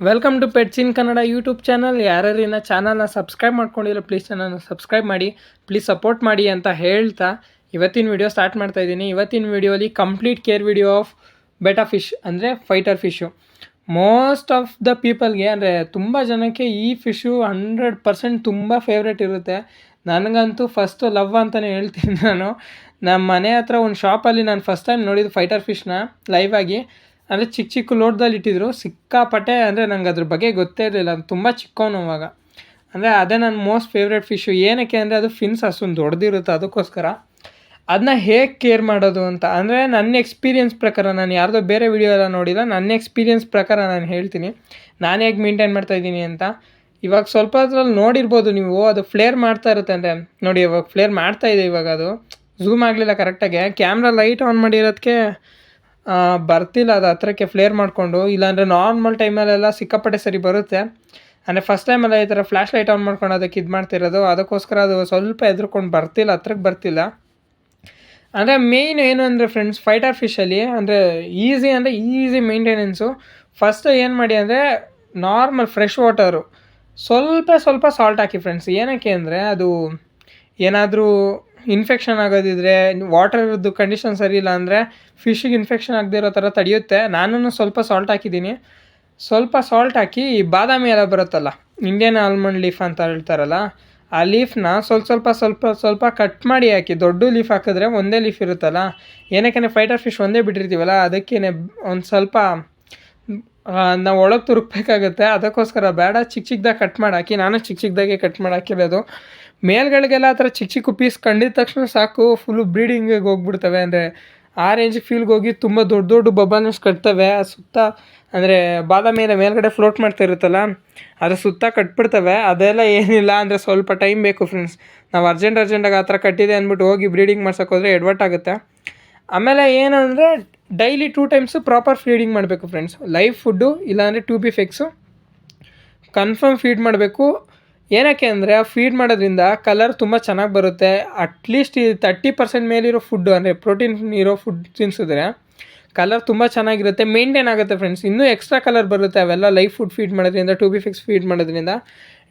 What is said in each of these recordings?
Welcome to pets in Kannada YouTube channel. ಯಾರ್ಯಾರಿನ ಚಾನಲ್ನ subscribe ಮಾಡ್ಕೊಂಡಿಲ್ಲ ಪ್ಲೀಸ್ ಚಾನಲ್ನ ಸಬ್ಸ್ಕ್ರೈಬ್ ಮಾಡಿ, ಪ್ಲೀಸ್ ಸಪೋರ್ಟ್ ಮಾಡಿ ಅಂತ ಹೇಳ್ತಾ ಇವತ್ತಿನ ವಿಡಿಯೋ ಸ್ಟಾರ್ಟ್ ಮಾಡ್ತಾ ಇದ್ದೀನಿ. ಇವತ್ತಿನ ವಿಡಿಯೋಲಿ complete care video of betta fish ಅಂದರೆ fighter fish. Most of the ಪೀಪಲ್ಗೆ ಅಂದರೆ ತುಂಬ ಜನಕ್ಕೆ ಈ ಫಿಶ್ಶು 100% ತುಂಬ ಫೇವ್ರೇಟ್ ಇರುತ್ತೆ. ನನಗಂತೂ ಫಸ್ಟು ಲವ್ ಅಂತಲೇ ಹೇಳ್ತೀನಿ. ನಮ್ಮ ಮನೆ ಹತ್ರ ಒಂದು ಶಾಪಲ್ಲಿ ನಾನು ಫಸ್ಟ್ ಟೈಮ್ ನೋಡಿದ್ದು ಫೈಟರ್ ಫಿಶ್ನ ಲೈವ್ ಆಗಿ. ಅಂದರೆ ಚಿಕ್ಕ ಚಿಕ್ಕ ಲೋಟದಲ್ಲಿ ಇಟ್ಟಿದ್ರು, ಸಿಕ್ಕಾಪಟ್ಟೆ. ಅಂದರೆ ನಂಗೆ ಅದ್ರ ಬಗ್ಗೆ ಗೊತ್ತೇ ಇರಲಿಲ್ಲ, ಅದು ತುಂಬ ಚಿಕ್ಕವನು ಅವಾಗ. ಅಂದರೆ ಅದೇ ನನ್ನ ಮೋಸ್ಟ್ ಫೇವ್ರೇಟ್ ಫಿಶ್ಶು. ಏನಕ್ಕೆ ಅಂದರೆ ಅದು ಫಿನ್ಸ್ ಅಷ್ಟೊಂದು ದೊಡ್ಡದಿರುತ್ತೆ, ಅದಕ್ಕೋಸ್ಕರ ಅದನ್ನ ಹೇಗೆ ಕೇರ್ ಮಾಡೋದು ಅಂತ. ಅಂದರೆ ನನ್ನ ಎಕ್ಸ್ಪೀರಿಯನ್ಸ್ ಪ್ರಕಾರ, ನಾನು ಯಾರ್ದೋ ಬೇರೆ ವಿಡಿಯೋ ಎಲ್ಲ ನೋಡಿಲ್ಲ, ನನ್ನ ಎಕ್ಸ್ಪೀರಿಯನ್ಸ್ ಪ್ರಕಾರ ನಾನು ಹೇಳ್ತೀನಿ ನಾನು ಹೇಗೆ ಮೇಂಟೈನ್ ಮಾಡ್ತಾಯಿದ್ದೀನಿ ಅಂತ. ಇವಾಗ ಸ್ವಲ್ಪ ಅದ್ರಲ್ಲಿ ನೋಡಿರ್ಬೋದು ನೀವು, ಅದು ಫ್ಲೇರ್ ಮಾಡ್ತಾ ಇರುತ್ತೆ. ಅಂದರೆ ನೋಡಿ, ಇವಾಗ ಫ್ಲೇರ್ ಮಾಡ್ತಾಯಿದೆ. ಇವಾಗ ಅದು ಝೂಮ್ ಆಗಲಿಲ್ಲ ಕರೆಕ್ಟಾಗಿ, ಕ್ಯಾಮ್ರಾ ಲೈಟ್ ಆನ್ ಮಾಡಿರೋದಕ್ಕೆ ಬರ್ತಿಲ್ಲ ಅದು ಹತ್ರಕ್ಕೆ ಫ್ಲೇರ್ ಮಾಡಿಕೊಂಡು. ಇಲ್ಲಾಂದರೆ ನಾರ್ಮಲ್ ಟೈಮಲ್ಲೆಲ್ಲ ಸಿಕ್ಕಾಪಟ್ಟೆ ಸರಿ ಬರುತ್ತೆ. ಅಂದರೆ ಫಸ್ಟ್ ಟೈಮೆಲ್ಲ ಈ ಥರ ಫ್ಲ್ಯಾಶ್ ಲೈಟ್ ಆನ್ ಮಾಡ್ಕೊಂಡು ಅದಕ್ಕೆ ಇದು ಮಾಡ್ತಿರೋದು, ಅದಕ್ಕೋಸ್ಕರ ಅದು ಸ್ವಲ್ಪ ಎದ್ರುಕೊಂಡು ಬರ್ತಿಲ್ಲ, ಹತ್ರಕ್ಕೆ ಬರ್ತಿಲ್ಲ. ಅಂದರೆ ಮೇಯ್ನ್ ಏನು ಅಂದರೆ ಫ್ರೆಂಡ್ಸ್, ಫೈಟರ್ ಫಿಶಲ್ಲಿ ಅಂದರೆ ಈಸಿ ಮೇಂಟೆನೆನ್ಸು. ಫಸ್ಟ್ ಏನು ಮಾಡಿ ಅಂದರೆ ನಾರ್ಮಲ್ ಫ್ರೆಶ್ ವಾಟರು ಸ್ವಲ್ಪ ಸಾಲ್ಟ್ ಹಾಕಿ ಫ್ರೆಂಡ್ಸ್. ಏನಕ್ಕೆ ಅಂದರೆ ಅದು ಏನಾದರೂ ಇನ್ಫೆಕ್ಷನ್ ಆಗೋದಿದ್ರೆ, ವಾಟರ್ದು ಕಂಡೀಷನ್ ಸರಿ ಇಲ್ಲ ಅಂದರೆ ಫಿಶ್ಶಿಗೆ ಇನ್ಫೆಕ್ಷನ್ ಆಗದೆ ಇರೋ ಥರ ತಡೆಯುತ್ತೆ. ನಾನು ಸ್ವಲ್ಪ ಸಾಲ್ಟ್ ಹಾಕಿದ್ದೀನಿ. ಸ್ವಲ್ಪ ಸಾಲ್ಟ್ ಹಾಕಿ ಬಾದಾಮಿ ಎಲ್ಲ ಬರುತ್ತಲ್ಲ, ಇಂಡಿಯನ್ ಆಲ್ಮಂಡ್ ಲೀಫ್ ಅಂತ ಹೇಳ್ತಾರಲ್ಲ, ಆ ಲೀಫ್ನ ಸ್ವಲ್ಪ ಕಟ್ ಮಾಡಿ ಹಾಕಿ. ದೊಡ್ಡ ಲೀಫ್ ಹಾಕಿದ್ರೆ ಒಂದೇ ಲೀಫ್ ಇರುತ್ತಲ್ಲ, ಏನಕ್ಕೆ ಫೈಟರ್ ಫಿಶ್ ಒಂದೇ ಬಿಟ್ಟಿರ್ತೀವಲ್ಲ, ಅದಕ್ಕೇ ಒಂದು ಸ್ವಲ್ಪ ನಾವು ಒಳಗೆ ತುರುಕಬೇಕಾಗುತ್ತೆ. ಅದಕ್ಕೋಸ್ಕರ ಬೇಡ, ಚಿಕ್ಕದಾಗಿ ಕಟ್ ಮಾಡಿ ಹಾಕಿ. ನಾನು ಚಿಕ್ಕದಾಗೆ ಕಟ್ ಮಾಡಿ ಹಾಕಿರೋದು. ಮೇಲ್ಗಳಿಗೆಲ್ಲ ಆ ಥರ ಚಿಕ್ಕ ಪೀಸ್ ಕಂಡಿದ ತಕ್ಷಣ ಸಾಕು, ಫುಲ್ಲು ಬ್ರೀಡಿಂಗಿಗೆ ಹೋಗ್ಬಿಡ್ತವೆ. ಅಂದರೆ ಆ ರೇಂಜಿಗೆ ಫೀಲ್ಗೆ ಹೋಗಿ ತುಂಬ ದೊಡ್ಡ ಬಬಲ್ಸ್ ಕಟ್ತವೆ. ಅದು ಸುತ್ತ ಅಂದರೆ ಬಾದಾಮಿ ಮೇಲ್ಗಡೆ ಫ್ಲೋಟ್ ಮಾಡ್ತಾ ಇರುತ್ತಲ್ಲ, ಅದು ಸುತ್ತ ಕಟ್ಬಿಡ್ತವೆ. ಅದೆಲ್ಲ ಏನಿಲ್ಲ, ಅಂದರೆ ಸ್ವಲ್ಪ ಟೈಮ್ ಬೇಕು ಫ್ರೆಂಡ್ಸ್. ನಾವು ಅರ್ಜೆಂಟಾಗಿ ಆ ಥರ ಕಟ್ಟಿದೆ ಅಂದ್ಬಿಟ್ಟು ಹೋಗಿ ಬ್ರೀಡಿಂಗ್ ಮಾಡ್ಸೋಕೆ ಹೋದರೆ ಎಡವಟ್ಟಾಗುತ್ತೆ. ಆಮೇಲೆ ಏನು ಅಂದರೆ ಡೈಲಿ 2 ಟೈಮ್ಸು ಪ್ರಾಪರ್ ಫೀಡಿಂಗ್ ಮಾಡಬೇಕು ಫ್ರೆಂಡ್ಸ್. ಲೈವ್ ಫುಡ್ಡು ಇಲ್ಲಾಂದರೆ 2B ಫಿಕ್ಸು ಕನ್ಫರ್ಮ್ ಫೀಡ್ ಮಾಡಬೇಕು. ಏನಕ್ಕೆ ಅಂದರೆ ಆ ಫೀಡ್ ಮಾಡೋದ್ರಿಂದ ಕಲರ್ ತುಂಬ ಚೆನ್ನಾಗಿ ಬರುತ್ತೆ. ಅಟ್ಲೀಸ್ಟ್ 30% ಮೇಲಿರೋ ಫುಡ್ಡು, ಅಂದರೆ ಪ್ರೋಟೀನ್ ಇರೋ ಫುಡ್ ತಿನ್ಸಿದ್ರೆ ಕಲರ್ ತುಂಬ ಚೆನ್ನಾಗಿರುತ್ತೆ, ಮೇಂಟೈನ್ ಆಗುತ್ತೆ ಫ್ರೆಂಡ್ಸ್. ಇನ್ನೂ ಎಕ್ಸ್ಟ್ರಾ ಕಲರ್ ಬರುತ್ತೆ ಅವೆಲ್ಲ ಲೈವ್ ಫುಡ್ ಫೀಡ್ ಮಾಡೋದ್ರಿಂದ, 2B ಫಿಕ್ಸ್ ಫೀಡ್ ಮಾಡೋದ್ರಿಂದ.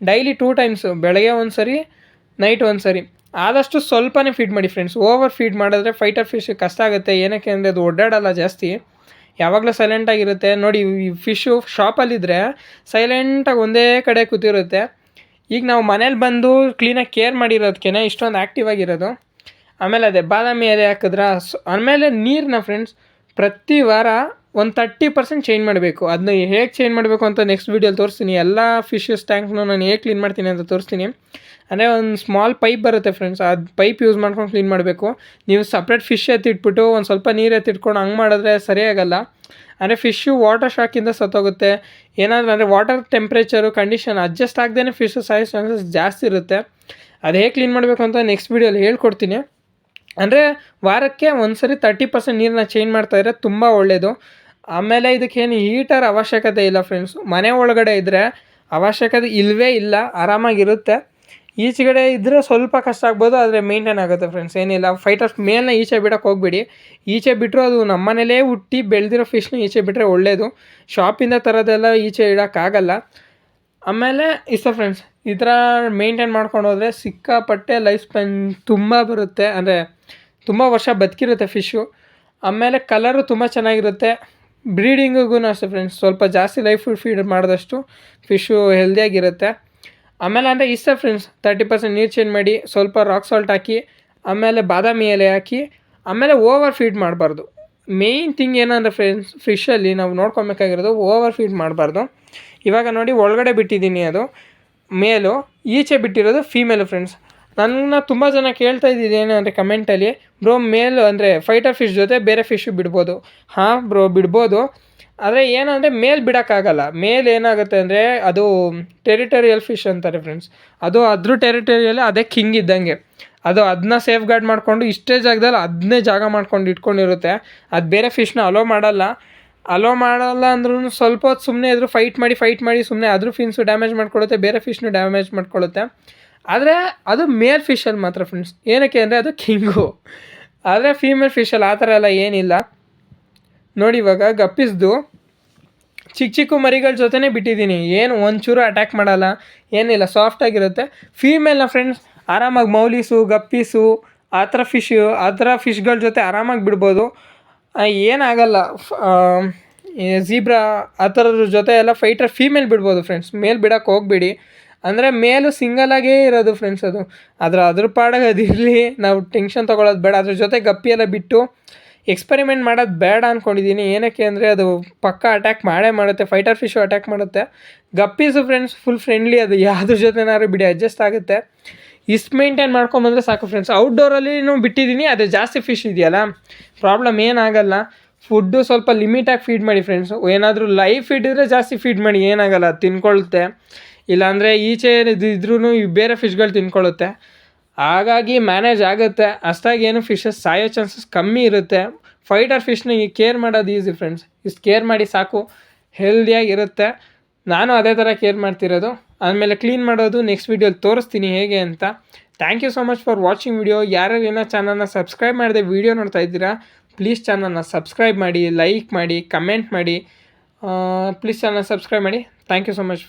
ಡೈಲಿ 2 ಟೈಮ್ಸು, ಬೆಳಗ್ಗೆ ಒಂದು ಸರಿ, ನೈಟ್ ಒಂದು ಸರಿ. ಆದಷ್ಟು ಸ್ವಲ್ಪನೇ ಫೀಡ್ ಮಾಡಿ ಫ್ರೆಂಡ್ಸ್. ಓವರ್ ಫೀಡ್ ಮಾಡಿದ್ರೆ ಫೈಟರ್ ಫಿಶ್ ಕಷ್ಟ ಆಗುತ್ತೆ. ಏನಕ್ಕೆ ಅಂದರೆ ಅದು ಓಡಾಡಲ್ಲ ಜಾಸ್ತಿ, ಯಾವಾಗಲೂ ಸೈಲೆಂಟಾಗಿರುತ್ತೆ. ನೋಡಿ, ಈ ಫಿಶ್ಶು ಶಾಪಲ್ಲಿದ್ದರೆ ಸೈಲೆಂಟಾಗಿ ಒಂದೇ ಕಡೆ ಕೂತಿರುತ್ತೆ. ಈಗ ನಾವು ಮನೇಲಿ ಬಂದು ಕ್ಲೀನಾಗಿ ಕೇರ್ ಮಾಡಿರೋದಕ್ಕೇ ಇಷ್ಟೊಂದು ಆ್ಯಕ್ಟಿವ್ ಆಗಿರೋದು. ಆಮೇಲೆ ಅದೇ ಬಾದಾಮಿ ಎಲೆ ಹಾಕಿದ್ರೆ ಆಮೇಲೆ ನೀರನ್ನ ಫ್ರೆಂಡ್ಸ್ ಪ್ರತಿ ವಾರ ಒಂದು 30% ಚೇಂಜ್ ಮಾಡಬೇಕು. ಅದನ್ನ ಹೇಗೆ ಚೇಂಜ್ ಮಾಡಬೇಕು ಅಂತ ನೆಕ್ಸ್ಟ್ ವೀಡಿಯೋಲಿ ತೋರಿಸ್ತೀನಿ. ಎಲ್ಲ ಫಿಶಸ್ ಟ್ಯಾಂಕ್ನು ನಾನು ಹೇಗೆ ಕ್ಲೀನ್ ಮಾಡ್ತೀನಿ ಅಂತ ತೋರಿಸ್ತೀನಿ. ಅಂದರೆ ಒಂದು ಸ್ಮಾಲ್ ಪೈಪ್ ಬರುತ್ತೆ ಫ್ರೆಂಡ್ಸ್, ಅದು ಪೈಪ್ ಯೂಸ್ ಮಾಡ್ಕೊಂಡು ಕ್ಲೀನ್ ಮಾಡಬೇಕು. ನೀವು ಸಪ್ರೇಟ್ ಫಿಶ್ ಎತ್ತಿಟ್ಬಿಟ್ಟು ಒಂದು ಸ್ವಲ್ಪ ನೀರು ಎತ್ತಿಟ್ಕೊಂಡು ಹಂಗೆ ಮಾಡಿದ್ರೆ ಸರಿಯಾಗಲ್ಲ. ಅಂದರೆ ಫಿಶ್ಶು ವಾಟರ್ ಶಾಕಿಂದ ಸತ್ತೋಗುತ್ತೆ. ಏನಾದರೂ ಅಂದರೆ ವಾಟರ್ ಟೆಂಪ್ರೇಚರು ಕಂಡೀಷನ್ ಅಡ್ಜಸ್ಟ್ ಆಗದೇ ಫಿಶ್ ಸಾಯೋ ಚಾನ್ಸಸ್ ಜಾಸ್ತಿ ಇರುತ್ತೆ. ಅದು ಹೇಗೆ ಕ್ಲೀನ್ ಮಾಡಬೇಕು ಅಂತ ನೆಕ್ಸ್ಟ್ ವೀಡಿಯೋಲಿ ಹೇಳ್ಕೊಡ್ತೀನಿ. ಅಂದರೆ ವಾರಕ್ಕೆ ಒಂದು ಸರಿ 30% ನೀರನ್ನ ಚೇಂಜ್ ಮಾಡ್ತಾಯಿದ್ರೆ ತುಂಬ ಒಳ್ಳೆಯದು. ಆಮೇಲೆ ಇದಕ್ಕೇನು ಹೀಟರ್ ಅವಶ್ಯಕತೆ ಇಲ್ಲ ಫ್ರೆಂಡ್ಸ್. ಮನೆ ಒಳಗಡೆ ಇದ್ದರೆ ಅವಶ್ಯಕತೆ ಇಲ್ಲವೇ ಇಲ್ಲ, ಆರಾಮಾಗಿರುತ್ತೆ. ಈಚೆಗಡೆ ಇದ್ದರೆ ಸ್ವಲ್ಪ ಕಷ್ಟ ಆಗ್ಬೋದು, ಆದರೆ ಮೇಂಟೈನ್ ಆಗುತ್ತೆ ಫ್ರೆಂಡ್ಸ್, ಏನಿಲ್ಲ. ಫೈಟರ್ಸ್ ಮೇಲ್ನ ಈಚೆ ಬಿಡೋಕ್ಕೆ ಹೋಗ್ಬಿಡಿ. ಈಚೆ ಬಿಟ್ಟರು ಅದು ನಮ್ಮ ಮನೇಲೇ ಹುಟ್ಟಿ ಬೆಳೆದಿರೋ ಫಿಶ್ನ ಈಚೆ ಬಿಟ್ಟರೆ ಒಳ್ಳೆಯದು. ಶಾಪಿಂದ ತರೋದೆಲ್ಲ ಈಚೆ ಇಡೋಕ್ಕಾಗಲ್ಲ. ಆಮೇಲೆ ಇಷ್ಟ ಫ್ರೆಂಡ್ಸ್, ಈ ಥರ ಮೇಂಟೈನ್ ಮಾಡ್ಕೊಂಡು ಹೋದರೆ ಸಿಕ್ಕಾಪಟ್ಟೆ ಲೈಫ್ ಸ್ಪ್ಯಾನ್ ತುಂಬ ಬರುತ್ತೆ. ಅಂದರೆ ತುಂಬ ವರ್ಷ ಬದುಕಿರುತ್ತೆ ಫಿಶ್ಶು. ಆಮೇಲೆ ಕಲರು ತುಂಬ ಚೆನ್ನಾಗಿರುತ್ತೆ. ಬ್ರೀಡಿಂಗಿಗೂ ಅಷ್ಟೇ ಫ್ರೆಂಡ್ಸ್, ಸ್ವಲ್ಪ ಜಾಸ್ತಿ ಲೈಫ್ ಫುಡ್ ಫೀಡ್ ಮಾಡಿದಷ್ಟು ಫಿಶ್ಶು ಹೆಲ್ದಿಯಾಗಿರುತ್ತೆ. ಆಮೇಲೆ ಅಂದರೆ ಇಷ್ಟ ಫ್ರೆಂಡ್ಸ್, 30% ನೀರು ಚೇಂಜ್ ಮಾಡಿ, ಸ್ವಲ್ಪ ರಾಕ್ ಸಾಲ್ಟ್ ಹಾಕಿ, ಆಮೇಲೆ ಬಾದಾಮಿ ಎಲೆ ಹಾಕಿ, ಆಮೇಲೆ ಓವರ್ ಫೀಡ್ ಮಾಡಬಾರ್ದು. ಮೇಯ್ನ್ ಥಿಂಗ್ ಏನಂದರೆ ಫ್ರೆಂಡ್ಸ್, ಫಿಶಲ್ಲಿ ನಾವು ನೋಡ್ಕೊಬೇಕಾಗಿರೋದು ಓವರ್ ಫೀಡ್ ಮಾಡಬಾರ್ದು. ಇವಾಗ ನೋಡಿ, ಒಳಗಡೆ ಬಿಟ್ಟಿದ್ದೀನಿ ಅದು ಮೇಲು, ಈಚೆ ಬಿಟ್ಟಿರೋದು ಫೀಮೇಲು ಫ್ರೆಂಡ್ಸ್. ನನ್ನ ತುಂಬ ಜನ ಕೇಳ್ತಾ ಇದ್ದಿದ್ದು ಏನಂದರೆ ಕಮೆಂಟಲ್ಲಿ, ಬ್ರೋ ಮೇಲು ಅಂದರೆ ಫೈಟರ್ ಫಿಶ್ ಜೊತೆ ಬೇರೆ ಫಿಶ್ಶು ಬಿಡ್ಬೋದು. ಹಾಂ ಬ್ರೋ, ಬಿಡ್ಬೋದು. ಆದರೆ ಏನಂದರೆ ಮೇಲ್ ಬಿಡೋಕ್ಕಾಗಲ್ಲ. ಮೇಲ್ ಏನಾಗುತ್ತೆ ಅಂದರೆ ಅದು ಟೆರಿಟರಿಯಲ್ ಫಿಶ್ ಅಂತಾರೆ ಫ್ರೆಂಡ್ಸ್. ಅದು ಅದ್ರ ಟೆರಿಟರಿಯಲ್ಲಿ ಅದೇ ಕಿಂಗ್ ಇದ್ದಂಗೆ. ಅದು ಅದನ್ನ ಸೇಫ್ ಗಾರ್ಡ್ ಮಾಡಿಕೊಂಡು ಇಷ್ಟೇ ಜಾಗದಲ್ಲಿ ಅದನ್ನೇ ಜಾಗ ಮಾಡ್ಕೊಂಡು ಇಟ್ಕೊಂಡಿರುತ್ತೆ. ಅದು ಬೇರೆ ಫಿಶ್ನ ಅಲೋ ಮಾಡಲ್ಲ ಅಂದ್ರೂ ಸ್ವಲ್ಪ ಹೊತ್ತು ಸುಮ್ಮನೆ ಇದ್ರೂ ಫೈಟ್ ಮಾಡಿ ಸುಮ್ಮನೆ ಅದ್ರ ಫಿನ್ಸು ಡ್ಯಾಮೇಜ್ ಮಾಡ್ಕೊಳ್ಳುತ್ತೆ, ಬೇರೆ ಫಿಶ್ನು ಡ್ಯಾಮೇಜ್ ಮಾಡ್ಕೊಳ್ಳುತ್ತೆ. ಆದರೆ ಅದು ಮೇಲ್ ಫಿಶಲ್ಲಿ ಮಾತ್ರ ಫ್ರೆಂಡ್ಸ್. ಏನಕ್ಕೆ ಅಂದರೆ ಅದು ಕಿಂಗು. ಆದರೆ ಫೀಮೇಲ್ ಫಿಶಲ್ಲಿ ಆ ಥರ ಎಲ್ಲ ಏನಿಲ್ಲ. ನೋಡಿ, ಇವಾಗ ಗಪ್ಪಿಸ್ದು ಚಿಕ್ಕ ಚಿಕ್ಕ ಮರಿಗಳ ಜೊತೆನೇ ಬಿಟ್ಟಿದ್ದೀನಿ. ಏನು ಒಂಚೂರು ಅಟ್ಯಾಕ್ ಮಾಡಲ್ಲ, ಏನಿಲ್ಲ, ಸಾಫ್ಟಾಗಿರುತ್ತೆ. ಫೀಮೇಲ್ನ ಫ್ರೆಂಡ್ಸ್ ಆರಾಮಾಗಿ ಮೌಲೀಸು, ಗಪ್ಪೀಸು ಆ ಥರ ಫಿಶ್ಗಳ ಜೊತೆ ಆರಾಮಾಗಿ ಬಿಡ್ಬೋದು, ಏನಾಗಲ್ಲ. ಝೀಬ್ರಾ ಆ ಥರದ ಜೊತೆ ಎಲ್ಲ ಫೈಟರ್ ಫೀಮೇಲ್ ಬಿಡ್ಬೋದು ಫ್ರೆಂಡ್ಸ್, ಮೇಲ್ ಬಿಡೋಕ್ಕೆ ಹೋಗ್ಬೇಡಿ. ಅಂದರೆ ಮೇಲು ಸಿಂಗಲಾಗೇ ಇರೋದು ಫ್ರೆಂಡ್ಸ್, ಅದ್ರ ಪಾಡಿಗೆ ಅದಿರಲಿ, ನಾವು ಟೆನ್ಷನ್ ತೊಗೊಳ್ಳೋದು ಬೇಡ. ಅದ್ರ ಜೊತೆ ಗಪ್ಪಿ ಎಲ್ಲ ಬಿಟ್ಟು ಎಕ್ಸ್ಪೆರಿಮೆಂಟ್ ಮಾಡೋದು ಬೇಡ ಅಂದ್ಕೊಂಡಿದ್ದೀನಿ. ಏನಕ್ಕೆ ಅಂದರೆ ಅದು ಪಕ್ಕಾ ಅಟ್ಯಾಕ್ ಮಾಡೇ ಮಾಡುತ್ತೆ, ಫೈಟರ್ ಫಿಶು ಅಟ್ಯಾಕ್ ಮಾಡುತ್ತೆ. ಗಪ್ಪೀಸು ಫ್ರೆಂಡ್ಸ್ ಫುಲ್ ಫ್ರೆಂಡ್ಲಿ, ಅದು ಯಾವುದ್ರ ಜೊತೆನಾದ್ರು ಬಿಡಿ ಅಡ್ಜಸ್ಟ್ ಆಗುತ್ತೆ. ಇಷ್ಟು ಮೇಂಟೈನ್ ಮಾಡ್ಕೊಂಬಂದರೆ ಸಾಕು ಫ್ರೆಂಡ್ಸ್. ಔಟ್ಡೋರಲ್ಲಿನೂ ಬಿಟ್ಟಿದ್ದೀನಿ, ಅದು ಜಾಸ್ತಿ ಫಿಶ್ ಇದೆಯಲ್ಲ, ಪ್ರಾಬ್ಲಮ್ ಏನಾಗಲ್ಲ. ಫುಡ್ಡು ಸ್ವಲ್ಪ ಲಿಮಿಟಾಗಿ ಫೀಡ್ ಮಾಡಿ ಫ್ರೆಂಡ್ಸು. ಏನಾದರೂ ಲೈವ್ ಫೀಡ್ ಇದ್ದರೆ ಜಾಸ್ತಿ ಫೀಡ್ ಮಾಡಿ, ಏನಾಗಲ್ಲ, ತಿನ್ಕೊಳ್ಳುತ್ತೆ. ಇಲ್ಲಾಂದರೆ ಈಚೆ ಇದ್ರೂ ಬೇರೆ ಫಿಶ್ಗಳು ತಿನ್ಕೊಳ್ಳುತ್ತೆ, ಹಾಗಾಗಿ ಮ್ಯಾನೇಜ್ ಆಗುತ್ತೆ. ಅಷ್ಟಾಗಿ ಏನು ಫಿಶಸ್ ಸಾಯೋ ಚಾನ್ಸಸ್ ಕಮ್ಮಿ ಇರುತ್ತೆ. ಫೈಟರ್ ಫಿಶ್ನ ಈ ಕೇರ್ ಮಾಡೋದು ಈಸಿ ಫ್ರೆಂಡ್ಸ್, ಇಷ್ಟು ಕೇರ್ ಮಾಡಿ ಸಾಕು, ಹೆಲ್ದಿಯಾಗಿರುತ್ತೆ. ನಾನು ಅದೇ ಥರ ಕೇರ್ ಮಾಡ್ತಿರೋದು. ಆಮೇಲೆ ಕ್ಲೀನ್ ಮಾಡೋದು ನೆಕ್ಸ್ಟ್ ವೀಡಿಯೋಲಿ ತೋರಿಸ್ತೀನಿ ಹೇಗೆ ಅಂತ. Thank you so much for watching video. ಯಾರ್ಯಾರು ಏನೋ ಚಾನಲ್ನ ಸಬ್ಸ್ಕ್ರೈಬ್ ಮಾಡಿದೆ ವಿಡಿಯೋ ನೋಡ್ತಾ ಇದ್ದೀರಾ, ಪ್ಲೀಸ್ ಚಾನಲ್ನ ಸಬ್ಸ್ಕ್ರೈಬ್ ಮಾಡಿ, ಲೈಕ್ ಮಾಡಿ, ಕಮೆಂಟ್ ಮಾಡಿ, ಪ್ಲೀಸ್ ಚಾನಲ್ ಸಬ್ಸ್ಕ್ರೈಬ್ ಮಾಡಿ. Thank you so much.